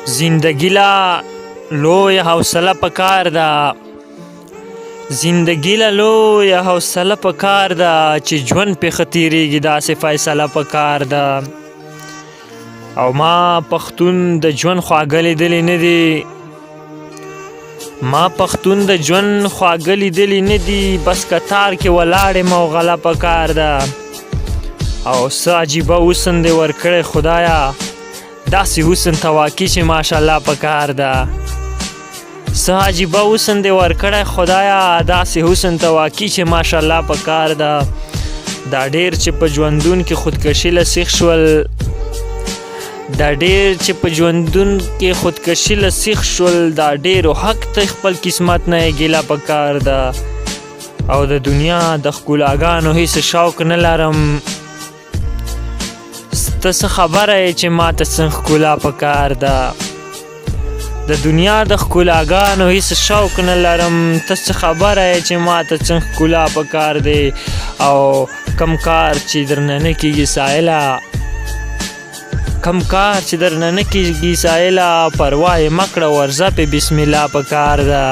زندگی لا لویه حوصله پکار ده زندگی له لویه حوصله پکار ده چې ژوند پې ښه تېرېږي داسې فیصله پکار ده او ما پښتون د ژوند خواږه لیدلې نه دي د ژوند خواږه لیدلې نه دي بس کتار کې ولاړ یم او غله پکار ده او څه عجیبه حسن دې ورکړی خدایه داسې حسن ته واقع چې ماشاءالله پکار ده څه عجیبه حسن دې ورکړی خدایه داسې حسن ته واقع چې ماشاءالله پکار ده دا ډېر چې په ژوندون کې خودکشي له سیخ شول دا ډېرو حق ته خپل قسمت نه یې ګیله پکار ده او د دنیا د ښکلاګانو هېڅ شوق نه لرم ته څه خبره یې چې ماته څه ښکلا پکار ده د دنیا د ښکلاګانو هېڅ شوق نه لرم ته څه خبره یې چې ماته څه ښکلا پکار دی او کم کار چې درنه نه کېږي سایله پروا یې مه کړه ورځه پې بسم الله پکار ده